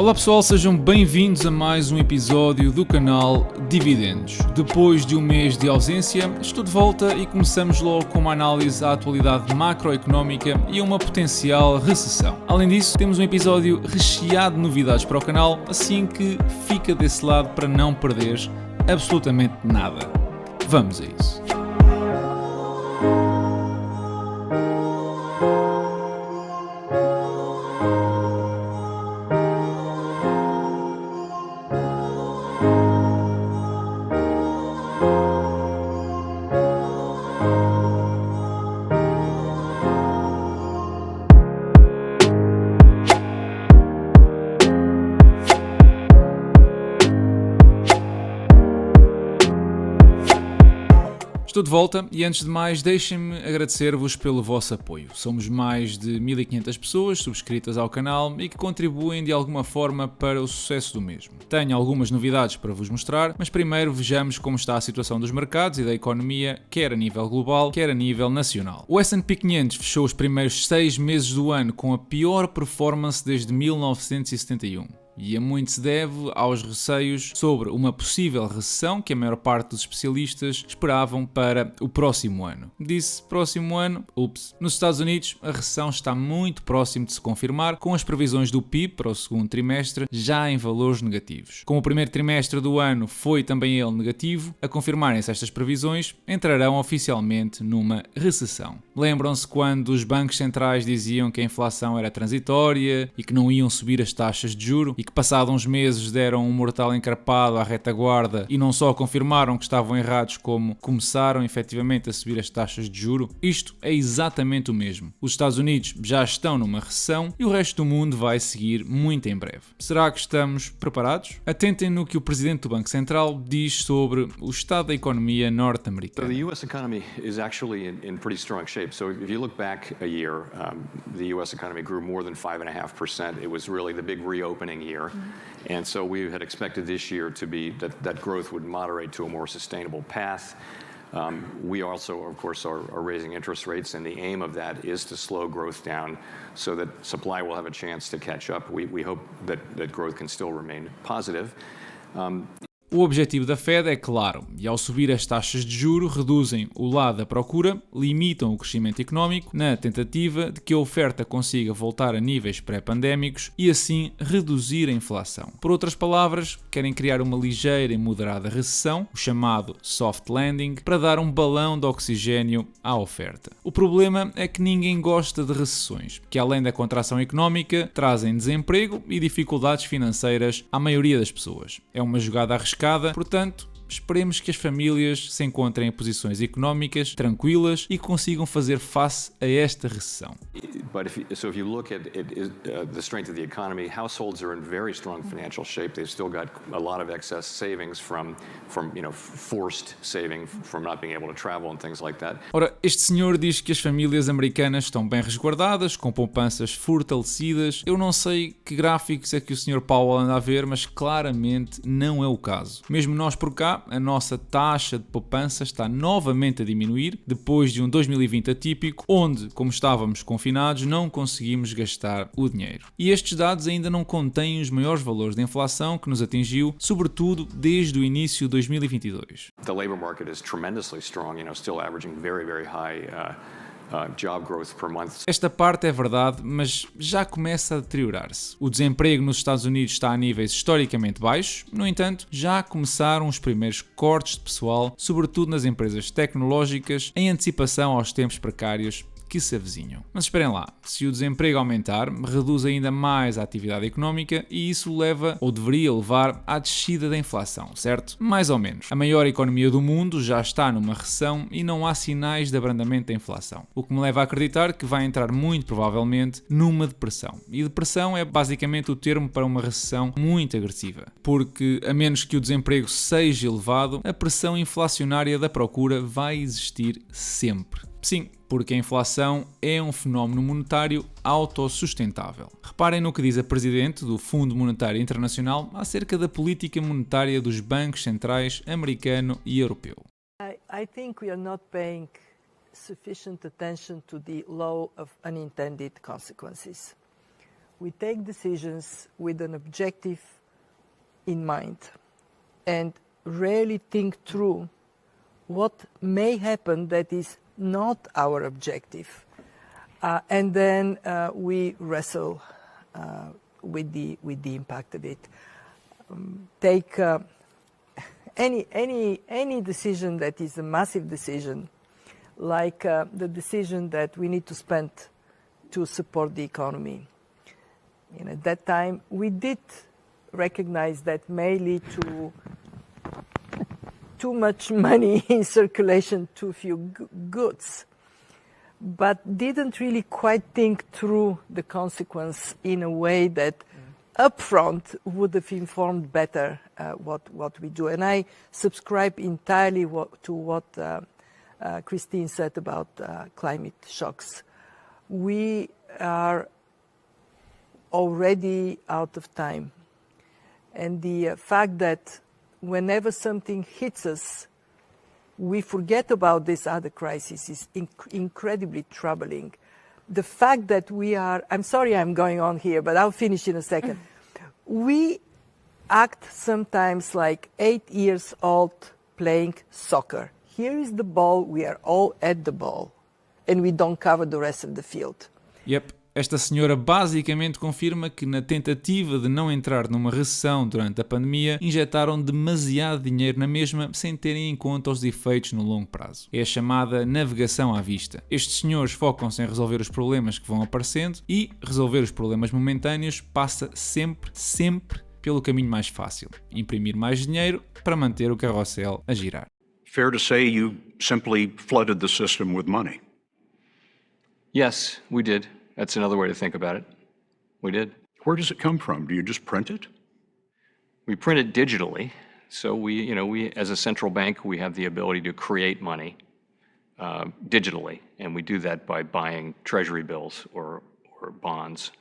Olá pessoal, sejam bem-vindos a mais um episódio do canal Dividendos. Depois de um mês de ausência, estou de volta e começamos logo com uma análise à atualidade macroeconómica e a uma potencial recessão. Além disso, temos um episódio recheado de novidades para o canal, assim que fica desse lado para não perderes absolutamente nada. Vamos a isso. Estou de volta e antes de mais deixem-me agradecer-vos pelo vosso apoio. Somos mais de 1500 pessoas subscritas ao canal e que contribuem de alguma forma para o sucesso do mesmo. Tenho algumas novidades para vos mostrar, mas primeiro vejamos como está a situação dos mercados e da economia, quer a nível global, quer a nível nacional. O S&P 500 fechou os primeiros 6 meses do ano com a pior performance desde 1971. E a muito se deve aos receios sobre uma possível recessão que a maior parte dos especialistas esperavam para o próximo ano. Disse próximo ano, ups. Nos Estados Unidos, a recessão está muito próximo de se confirmar, com as previsões do PIB para o segundo trimestre já em valores negativos. Como o primeiro trimestre do ano foi também ele negativo, a confirmarem-se estas previsões, entrarão oficialmente numa recessão. Lembram-se quando os bancos centrais diziam que a inflação era transitória e que não iam subir as taxas de juros? E que passados uns meses deram um mortal encarpado à retaguarda e não só confirmaram que estavam errados, como começaram efetivamente a subir as taxas de juro? Isto é exatamente o mesmo. Os Estados Unidos já estão numa recessão e o resto do mundo vai seguir muito em breve. Será que estamos preparados? Atentem no que o presidente do Banco Central diz sobre o estado da economia norte-americana. So the U.S. economy is actually in pretty strong shape. So if you look back a year, the U.S. economy grew more than 5.5%. It was really the big reopening year. And so we had expected this year to be that growth would moderate to a more sustainable path. We also, of course, are raising interest rates, and the aim of that is to slow growth down so that supply will have a chance to catch up. We hope that growth can still remain positive. O objetivo da Fed é claro, e ao subir as taxas de juros reduzem o lado da procura, limitam o crescimento económico na tentativa de que a oferta consiga voltar a níveis pré-pandémicos e assim reduzir a inflação. Por outras palavras, querem criar uma ligeira e moderada recessão, o chamado soft landing, para dar um balão de oxigênio à oferta. O problema é que ninguém gosta de recessões, que além da contração económica, trazem desemprego e dificuldades financeiras à maioria das pessoas. É uma jogada arriscada. Portanto, esperemos que as famílias se encontrem em posições económicas tranquilas e consigam fazer face a esta recessão. But if you look at the strength of the economy, households are in very strong financial shape. They've still got a lot of excess savings from forced saving from not being able to travel and things like that. Ora, este senhor diz que as famílias americanas estão bem resguardadas, com poupanças fortalecidas. Eu não sei que gráficos é que o Sr. Powell anda a ver, mas claramente não é o caso. Mesmo nós por cá, a nossa taxa de poupança está novamente a diminuir, depois de um 2020 atípico, onde, como estávamos confinados, não conseguimos gastar o dinheiro. E estes dados ainda não contêm os maiores valores de inflação que nos atingiu, sobretudo desde o início de 2022. The labor market is tremendously strong, still averaging very, very high job growth per month. Esta parte é verdade, mas já começa a deteriorar-se. O desemprego nos Estados Unidos está a níveis historicamente baixos, no entanto, já começaram os primeiros cortes de pessoal, sobretudo nas empresas tecnológicas, em antecipação aos tempos precários que se avizinham. Mas esperem lá, se o desemprego aumentar, reduz ainda mais a atividade económica e isso leva, ou deveria levar, à descida da inflação, certo? Mais ou menos. A maior economia do mundo já está numa recessão e não há sinais de abrandamento da inflação, o que me leva a acreditar que vai entrar muito provavelmente numa depressão. E depressão é basicamente o termo para uma recessão muito agressiva, porque a menos que o desemprego seja elevado, a pressão inflacionária da procura vai existir sempre. Sim, porque a inflação é um fenómeno monetário autossustentável. Reparem no que diz a presidente do Fundo Monetário Internacional acerca da política monetária dos bancos centrais americano e europeu. I think we are not paying sufficient attention to the law of unintended consequences. we take decisions with an objective in mind and rarely think through what may happen that is not our objective. And then we wrestle with the impact of it. Take any decision that is a massive decision, like the decision that we need to spend to support the economy. At that time, we did recognize that may lead to too much money in circulation, too few goods, but didn't really quite think through the consequence in a way that upfront would have informed better what we do. And I subscribe entirely to what Christine said about climate shocks. We are already out of time. And the fact that whenever something hits us, we forget about this other crisis is incredibly troubling. The fact that we are, I'm sorry I'm going on here, but I'll finish in a second. We act sometimes like 8 years old playing soccer. Here is the ball, we are all at the ball, and we don't cover the rest of the field. Yep. Esta senhora basicamente confirma que na tentativa de não entrar numa recessão durante a pandemia, injetaram demasiado dinheiro na mesma sem terem em conta os efeitos no longo prazo. É a chamada navegação à vista. Estes senhores focam-se em resolver os problemas que vão aparecendo e resolver os problemas momentâneos passa sempre pelo caminho mais fácil. Imprimir mais dinheiro para manter o carrossel a girar. Fair to say you simply flooded the system with money. Yes, we did. That's another way to think about it. We did. Where does it come from? Do you just print it? We print it digitally. So we as a central bank, we have the ability to create money digitally. And we do that by buying treasury bills or bonds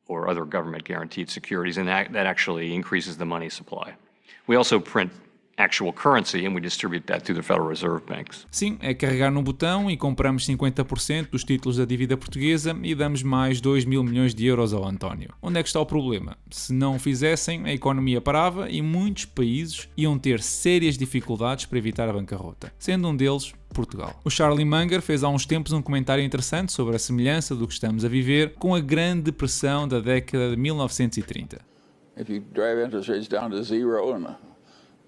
or other government guaranteed securities. And that actually increases the money supply. We also print actual currency and we distribute that through the Federal Reserve Banks. Sim, é carregar no botão e compramos 50% dos títulos da dívida portuguesa e damos mais 2 mil milhões de euros ao António. Onde é que está o problema? Se não o fizessem, a economia parava e muitos países iam ter sérias dificuldades para evitar a bancarrota, sendo um deles Portugal. O Charlie Munger fez há uns tempos um comentário interessante sobre a semelhança do que estamos a viver com a Grande Depressão da década de 1930. If you drive interest rates down to zero and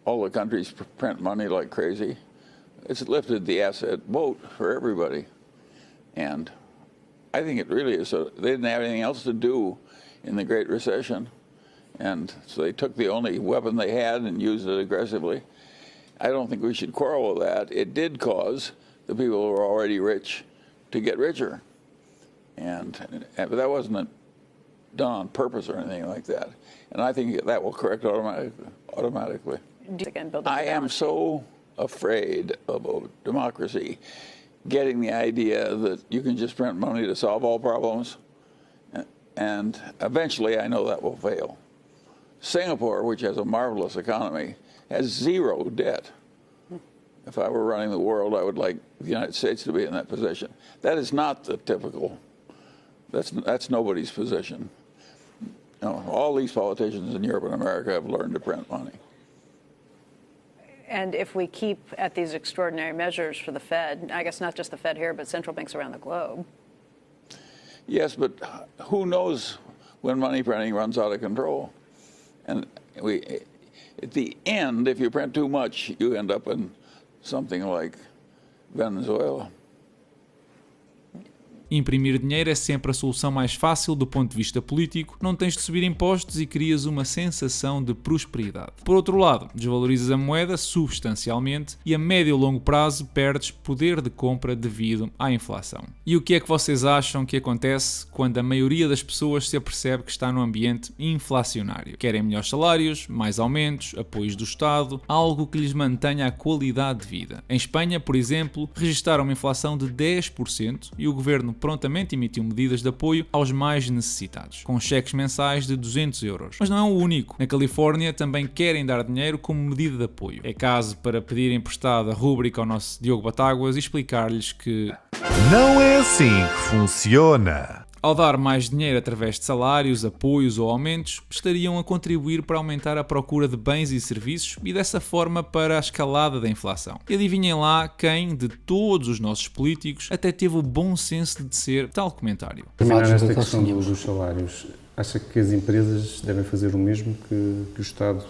all the countries print money like crazy, it's lifted the asset boat for everybody. And I think it really is. So they didn't have anything else to do in the Great Recession. And so they took the only weapon they had and used it aggressively. I don't think we should quarrel with that. It did cause the people who were already rich to get richer. But that wasn't done on purpose or anything like that. And I think that will correct automatically. I am so afraid of democracy getting the idea that you can just print money to solve all problems, and eventually I know that will fail. Singapore, which has a marvelous economy, has zero debt. If I were running the world, I would like the United States to be in that position. That is not the typical, that's nobody's position. No, all these politicians in Europe and America have learned to print money. And if we keep at these extraordinary measures for the Fed, I guess not just the Fed here, but central banks around the globe. Yes, but who knows when money printing runs out of control? And at the end, if you print too much, you end up in something like Venezuela. Imprimir dinheiro é sempre a solução mais fácil do ponto de vista político, não tens de subir impostos e crias uma sensação de prosperidade. Por outro lado, desvalorizas a moeda substancialmente e a médio e longo prazo perdes poder de compra devido à inflação. E o que é que vocês acham que acontece quando a maioria das pessoas se apercebe que está num ambiente inflacionário? Querem melhores salários, mais aumentos, apoios do Estado, algo que lhes mantenha a qualidade de vida. Em Espanha, por exemplo, registaram uma inflação de 10% e o governo prontamente emitiu medidas de apoio aos mais necessitados, com cheques mensais de 200 euros. Mas não é o único. Na Califórnia também querem dar dinheiro como medida de apoio. É caso para pedir emprestado a rúbrica ao nosso Diogo Batáguas e explicar-lhes que não é assim que funciona. Ao dar mais dinheiro através de salários, apoios ou aumentos, estariam a contribuir para aumentar a procura de bens e serviços e dessa forma para a escalada da inflação. E adivinhem lá quem, de todos os nossos políticos, até teve o bom senso de tecer tal comentário. Terminar esta questão dos salários, acha que as empresas devem fazer o mesmo que o Estado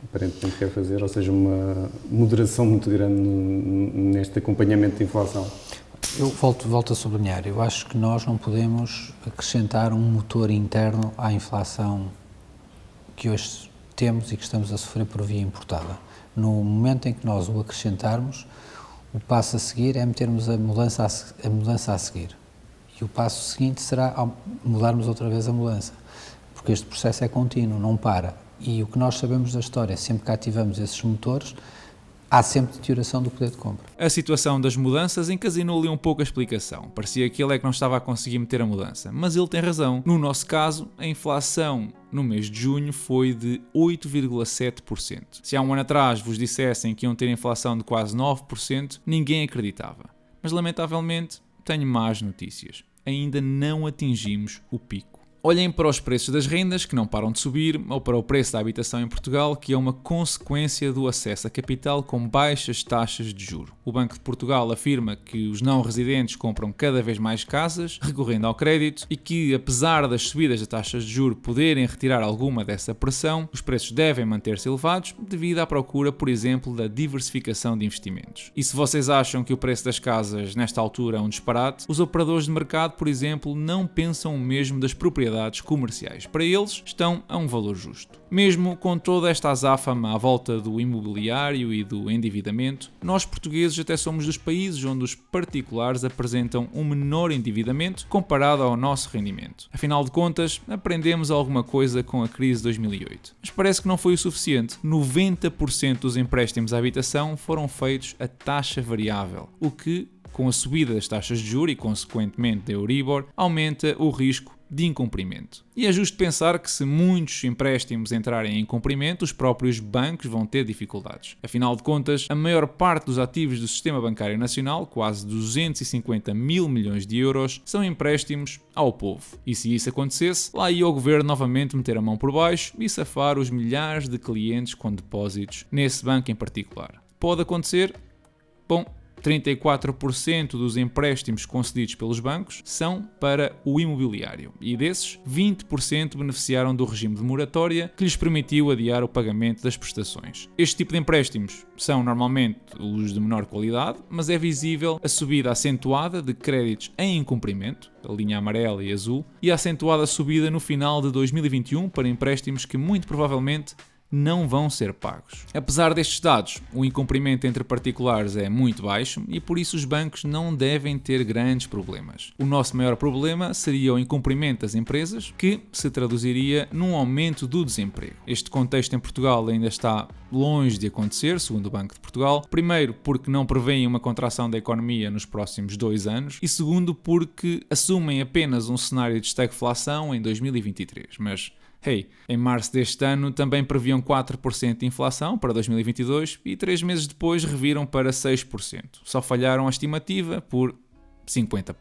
aparentemente quer fazer, ou seja, uma moderação muito grande neste acompanhamento da inflação? Eu volto a sublinhar, eu acho que nós não podemos acrescentar um motor interno à inflação que hoje temos e que estamos a sofrer por via importada. No momento em que nós o acrescentarmos, o passo a seguir é metermos a mudança a seguir. E o passo seguinte será mudarmos outra vez a mudança, porque este processo é contínuo, não para. E o que nós sabemos da história, sempre que ativamos esses motores, há sempre deterioração do poder de compra. A situação das mudanças encasinou-lhe um pouco a explicação. Parecia que ele é que não estava a conseguir meter a mudança. Mas ele tem razão. No nosso caso, a inflação no mês de junho foi de 8,7%. Se há um ano atrás vos dissessem que iam ter inflação de quase 9%, ninguém acreditava. Mas lamentavelmente, tenho más notícias. Ainda não atingimos o pico. Olhem para os preços das rendas, que não param de subir, ou para o preço da habitação em Portugal, que é uma consequência do acesso a capital com baixas taxas de juro. O Banco de Portugal afirma que os não residentes compram cada vez mais casas, recorrendo ao crédito, e que, apesar das subidas de taxas de juro poderem retirar alguma dessa pressão, os preços devem manter-se elevados devido à procura, por exemplo, da diversificação de investimentos. E se vocês acham que o preço das casas nesta altura é um disparate, os operadores de mercado, por exemplo, não pensam o mesmo das propriedades comerciais. Para eles, estão a um valor justo. Mesmo com toda esta azáfama à volta do imobiliário e do endividamento, nós portugueses até somos dos países onde os particulares apresentam um menor endividamento comparado ao nosso rendimento. Afinal de contas, aprendemos alguma coisa com a crise de 2008. Mas parece que não foi o suficiente. 90% dos empréstimos à habitação foram feitos a taxa variável, o que, com a subida das taxas de juros e, consequentemente, da Euribor, aumenta o risco de incumprimento. E é justo pensar que se muitos empréstimos entrarem em incumprimento, os próprios bancos vão ter dificuldades. Afinal de contas, a maior parte dos ativos do sistema bancário nacional, quase 250 mil milhões de euros, são empréstimos ao povo. E se isso acontecesse, lá ia o governo novamente meter a mão por baixo e safar os milhares de clientes com depósitos nesse banco em particular. Pode acontecer? Bom, 34% dos empréstimos concedidos pelos bancos são para o imobiliário e desses, 20% beneficiaram do regime de moratória que lhes permitiu adiar o pagamento das prestações. Este tipo de empréstimos são normalmente os de menor qualidade, mas é visível a subida acentuada de créditos em incumprimento, a linha amarela e azul, e a acentuada subida no final de 2021 para empréstimos que muito provavelmente não vão ser pagos. Apesar destes dados, o incumprimento entre particulares é muito baixo e por isso os bancos não devem ter grandes problemas. O nosso maior problema seria o incumprimento das empresas, que se traduziria num aumento do desemprego. Este contexto em Portugal ainda está longe de acontecer, segundo o Banco de Portugal. Primeiro, porque não prevêem uma contração da economia nos próximos 2 anos e segundo, porque assumem apenas um cenário de estagflação em 2023. Mas em março deste ano também previam 4% de inflação para 2022 e 3 meses depois reviram para 6%. Só falharam a estimativa por 50%.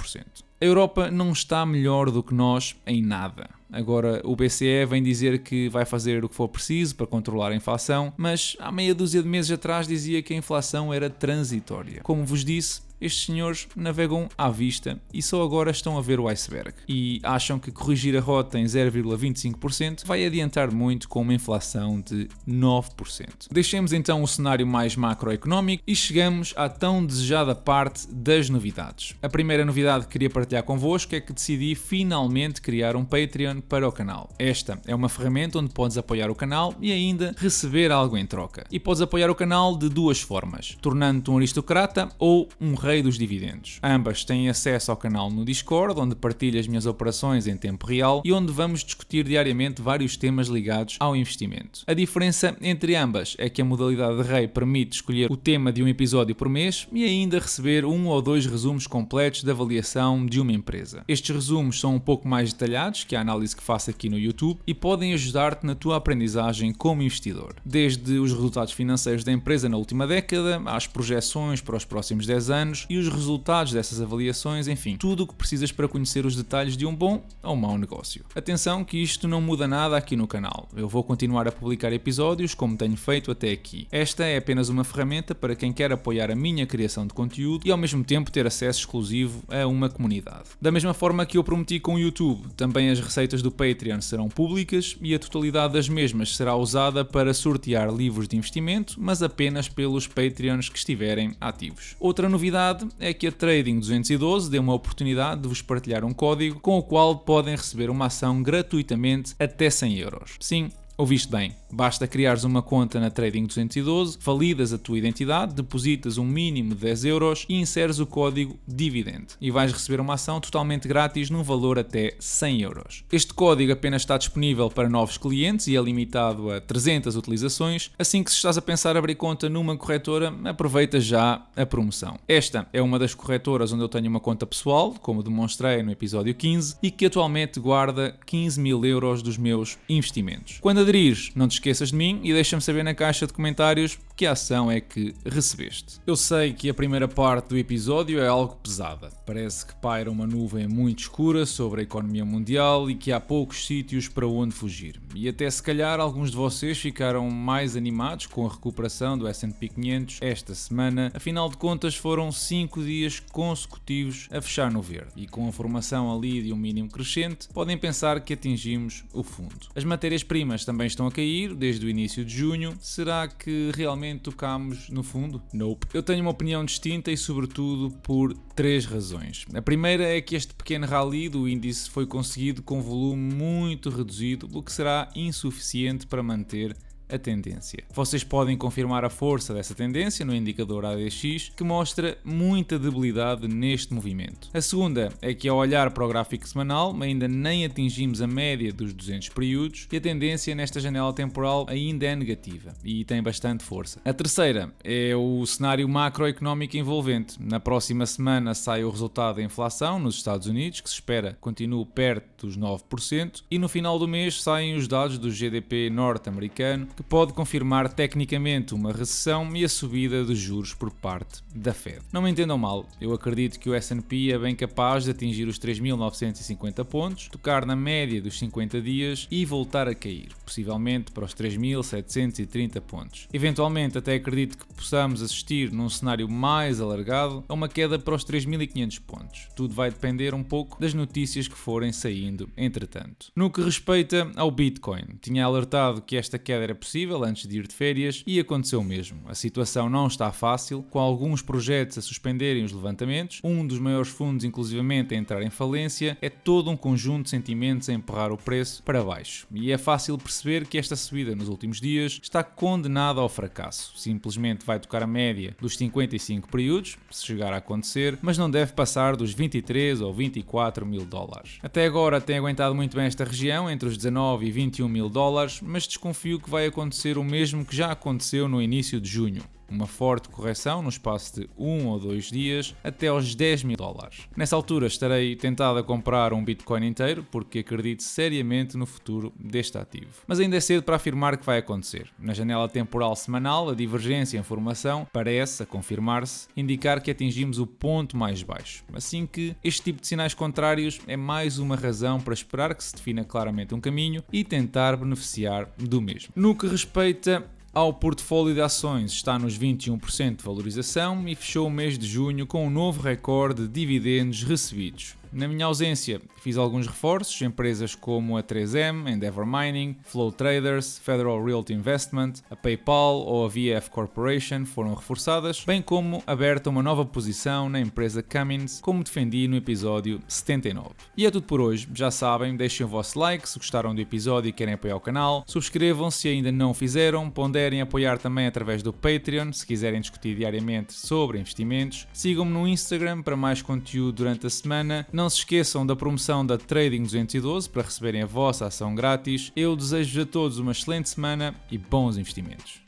A Europa não está melhor do que nós em nada. Agora o BCE vem dizer que vai fazer o que for preciso para controlar a inflação, mas há meia dúzia de meses atrás dizia que a inflação era transitória. Como vos disse, estes senhores navegam à vista e só agora estão a ver o iceberg. E acham que corrigir a rota em 0,25% vai adiantar muito com uma inflação de 9%. Deixemos então o cenário mais macroeconómico e chegamos à tão desejada parte das novidades. A primeira novidade que queria partilhar convosco é que decidi finalmente criar um Patreon para o canal. Esta é uma ferramenta onde podes apoiar o canal e ainda receber algo em troca. E podes apoiar o canal de 2 formas, tornando-te um aristocrata ou um rei dos dividendos. Ambas têm acesso ao canal no Discord, onde partilho as minhas operações em tempo real e onde vamos discutir diariamente vários temas ligados ao investimento. A diferença entre ambas é que a modalidade de rei permite escolher o tema de um episódio por mês e ainda receber 1 ou 2 resumos completos da avaliação de uma empresa. Estes resumos são um pouco mais detalhados que a análise que faço aqui no YouTube e podem ajudar-te na tua aprendizagem como investidor. Desde os resultados financeiros da empresa na última década, às projeções para os próximos 10 anos, euros e os resultados dessas avaliações, enfim, tudo o que precisas para conhecer os detalhes de um bom ou mau negócio. Atenção que isto não muda nada aqui no canal. Eu vou continuar a publicar episódios como tenho feito até aqui. Esta é apenas uma ferramenta para quem quer apoiar a minha criação de conteúdo e ao mesmo tempo ter acesso exclusivo a uma comunidade. Da mesma forma que eu prometi com o YouTube, também as receitas do Patreon serão públicas e a totalidade das mesmas será usada para sortear livros de investimento, mas apenas pelos Patreons que estiverem ativos. Outra novidade é que a Trading 212 deu uma oportunidade de vos partilhar um código com o qual podem receber uma ação gratuitamente até 100 euros. Sim, ouviste bem, basta criares uma conta na Trading 212, validas a tua identidade, depositas um mínimo de 10 euros e inseres o código DIVIDEND e vais receber uma ação totalmente grátis num valor até 100 euros. Este código apenas está disponível para novos clientes e é limitado a 300 utilizações, assim que se estás a pensar abrir conta numa corretora, aproveita já a promoção. Esta é uma das corretoras onde eu tenho uma conta pessoal, como demonstrei no episódio 15, e que atualmente guarda 15.000 euros dos meus investimentos. Quando aderires, não te esqueças de mim e deixa-me saber na caixa de comentários que ação é que recebeste. Eu sei que a primeira parte do episódio é algo pesada. Parece que paira uma nuvem muito escura sobre a economia mundial e que há poucos sítios para onde fugir. E até se calhar alguns de vocês ficaram mais animados com a recuperação do S&P 500 esta semana. Afinal de contas foram 5 dias consecutivos a fechar no verde. E com a formação ali de um mínimo crescente, podem pensar que atingimos o fundo. As matérias-primas também estão a cair desde o início de junho. Será que realmente tocámos no fundo? Nope. Eu tenho uma opinião distinta e sobretudo por 3 razões. A primeira é que este pequeno rally do índice foi conseguido com volume muito reduzido, o que será insuficiente para manter a tendência. Vocês podem confirmar a força dessa tendência no indicador ADX, que mostra muita debilidade neste movimento. A segunda é que ao olhar para o gráfico semanal ainda nem atingimos a média dos 200 períodos e a tendência nesta janela temporal ainda é negativa e tem bastante força. A terceira é o cenário macroeconómico envolvente. Na próxima semana sai o resultado da inflação nos Estados Unidos, que se espera continue perto dos 9%, e no final do mês saem os dados do GDP norte-americano, que pode confirmar tecnicamente uma recessão e a subida de juros por parte da Fed. Não me entendam mal, eu acredito que o S&P é bem capaz de atingir os 3.950 pontos, tocar na média dos 50 dias e voltar a cair, possivelmente para os 3.730 pontos. Eventualmente até acredito que possamos assistir num cenário mais alargado a uma queda para os 3.500 pontos. Tudo vai depender um pouco das notícias que forem saindo entretanto. No que respeita ao Bitcoin, tinha alertado que esta queda era possível antes de ir de férias e aconteceu mesmo. A situação não está fácil, com alguns projetos a suspenderem os levantamentos, um dos maiores fundos inclusivamente a entrar em falência. É todo um conjunto de sentimentos a empurrar o preço para baixo. E é fácil perceber que esta subida nos últimos dias está condenada ao fracasso. Simplesmente vai tocar a média dos 55 períodos, se chegar a acontecer, mas não deve passar dos 23 ou 24 mil dólares. Até agora tem aguentado muito bem esta região, entre os 19 e 21 mil dólares, mas desconfio que vai acontecer o mesmo que já aconteceu no início de junho. Uma forte correção no espaço de 1 ou 2 dias até aos 10 mil dólares. Nessa altura estarei tentado a comprar um Bitcoin inteiro porque acredito seriamente no futuro deste ativo. Mas ainda é cedo para afirmar que vai acontecer. Na janela temporal semanal, a divergência em formação parece, a confirmar-se, indicar que atingimos o ponto mais baixo. Assim que este tipo de sinais contrários é mais uma razão para esperar que se defina claramente um caminho e tentar beneficiar do mesmo. No que respeita ao portfólio de ações, está nos 21% de valorização e fechou o mês de junho com um novo recorde de dividendos recebidos. Na minha ausência, fiz alguns reforços, empresas como a 3M, Endeavour Mining, Flow Traders, Federal Realty Investment, a PayPal ou a VF Corporation foram reforçadas, bem como aberta uma nova posição na empresa Cummins, como defendi no episódio 79. E é tudo por hoje, já sabem, deixem o vosso like se gostaram do episódio e querem apoiar o canal, subscrevam se ainda não o fizeram, ponderem apoiar também através do Patreon se quiserem discutir diariamente sobre investimentos, sigam-me no Instagram para mais conteúdo durante a semana. Não se esqueçam da promoção da Trading 212 para receberem a vossa ação grátis. Eu desejo-vos a todos uma excelente semana e bons investimentos.